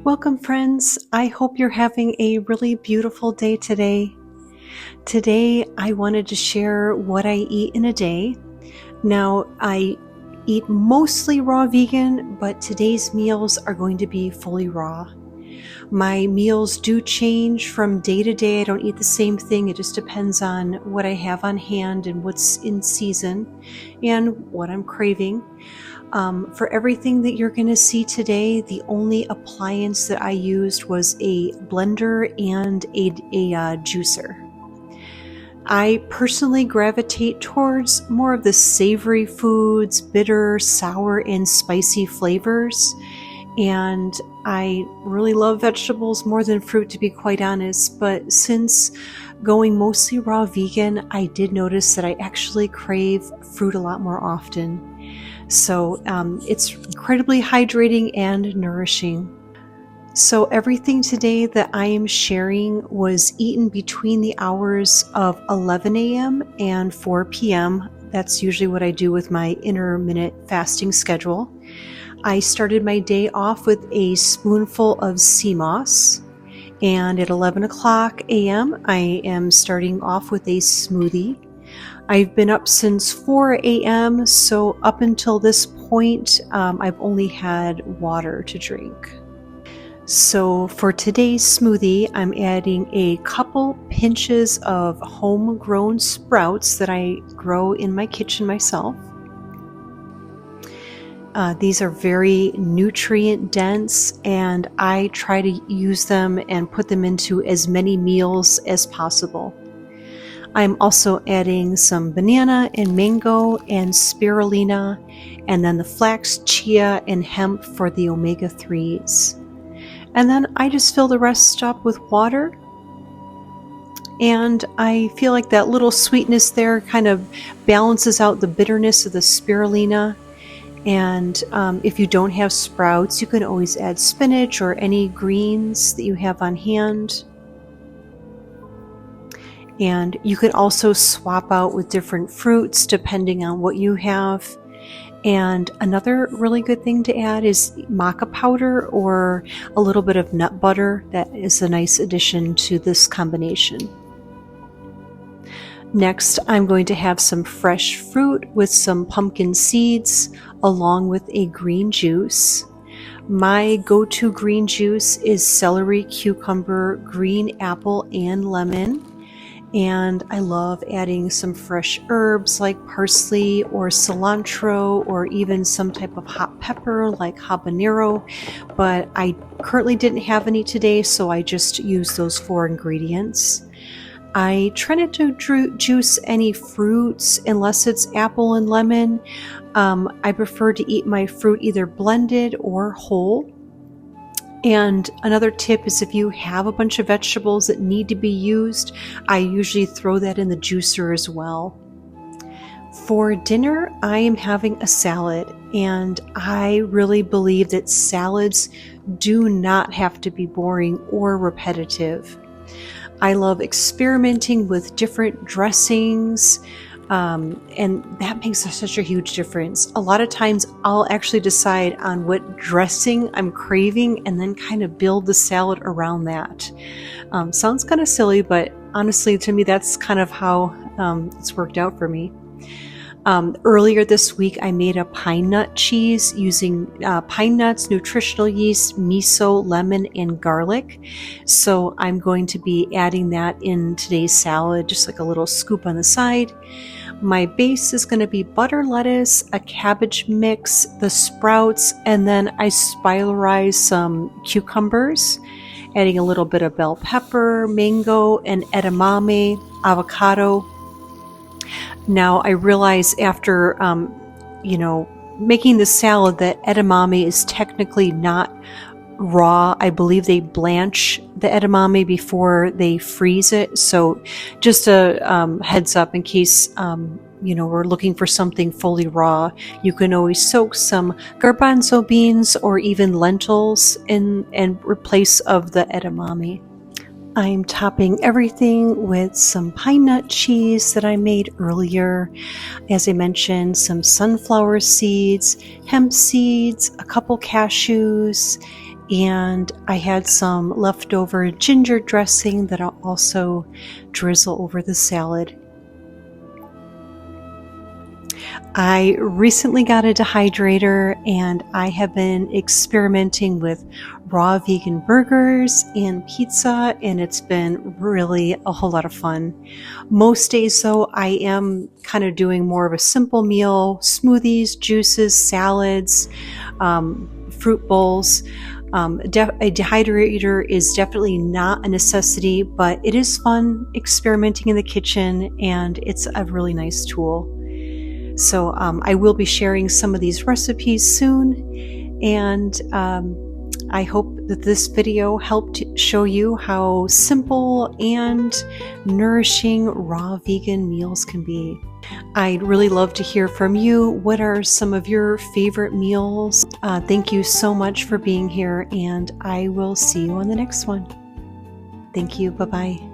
Welcome, friends. I hope you're having a really beautiful day today. Today, I wanted to share what I eat in a day. Now, I eat mostly raw vegan, but today's meals are going to be fully raw. My meals do change from day to day. I don't eat the same thing. It just depends on what I have on hand and what's in season and what I'm craving. For everything that you're going to see today, the only appliance that I used was a blender and a juicer. I personally gravitate towards more of the savory foods, bitter, sour, and spicy flavors. And I really love vegetables more than fruit, to be quite honest. But since going mostly raw vegan, I did notice that I actually crave fruit a lot more often. So it's incredibly hydrating and nourishing. So everything today that I am sharing was eaten between the hours of 11 a.m. and 4 p.m. That's usually what I do with my intermittent fasting schedule. I started my day off with a spoonful of sea moss, and at 11 o'clock a.m. I am starting off with a smoothie. I've been up since 4 a.m., so up until this point, I've only had water to drink. So for today's smoothie, I'm adding a couple pinches of homegrown sprouts that I grow in my kitchen myself. These are very nutrient dense, and I try to use them and put them into as many meals as possible. I'm also adding some banana and mango and spirulina, and then the flax, chia, and hemp for the omega-3s. And then I just fill the rest up with water. And I feel like that little sweetness there kind of balances out the bitterness of the spirulina. And if you don't have sprouts, you can always add spinach or any greens that you have on hand. And you can also swap out with different fruits depending on what you have. And another really good thing to add is maca powder or a little bit of nut butter. That is a nice addition to this combination. Next, I'm going to have some fresh fruit with some pumpkin seeds along with a green juice. My go-to green juice is celery, cucumber, green apple, and lemon. And I love adding some fresh herbs like parsley or cilantro or even some type of hot pepper like habanero, but I currently didn't have any today, so I just used those 4 ingredients. I try not to juice any fruits unless it's apple and lemon. I prefer to eat my fruit either blended or whole. And another tip is if you have a bunch of vegetables that need to be used, I usually throw that in the juicer as well. For dinner, I am having a salad, and I really believe that salads do not have to be boring or repetitive. I love experimenting with different dressings, and that makes such a huge difference. A lot of times I'll actually decide on what dressing I'm craving and then kind of build the salad around that. Sounds kind of silly, but honestly, to me, that's kind of how it's worked out for me. Earlier this week, I made a pine nut cheese using pine nuts, nutritional yeast, miso, lemon, and garlic. So I'm going to be adding that in today's salad, just like a little scoop on the side. My base is going to be butter lettuce, a cabbage mix, the sprouts, and then I spiralize some cucumbers, adding a little bit of bell pepper, mango, and edamame, avocado. Now, I realize after, making the salad that edamame is technically not raw. I believe they blanch the edamame before they freeze it. So just a heads up in case, we're looking for something fully raw. You can always soak some garbanzo beans or even lentils in replace of the edamame. I'm topping everything with some pine nut cheese that I made earlier. As I mentioned, some sunflower seeds, hemp seeds, a couple cashews, and I had some leftover ginger dressing that I'll also drizzle over the salad. I recently got a dehydrator, and I have been experimenting with raw vegan burgers and pizza, and it's been really a whole lot of fun. Most days though, I am kind of doing more of a simple meal: smoothies, juices, salads, fruit bowls. A dehydrator is definitely not a necessity, but it is fun experimenting in the kitchen, and it's a really nice tool. So I will be sharing some of these recipes soon, and I hope that this video helped show you how simple and nourishing raw vegan meals can be. I'd really love to hear from you. What are some of your favorite meals? Thank you so much for being here, and I will see you on the next one. Thank you. Bye-bye.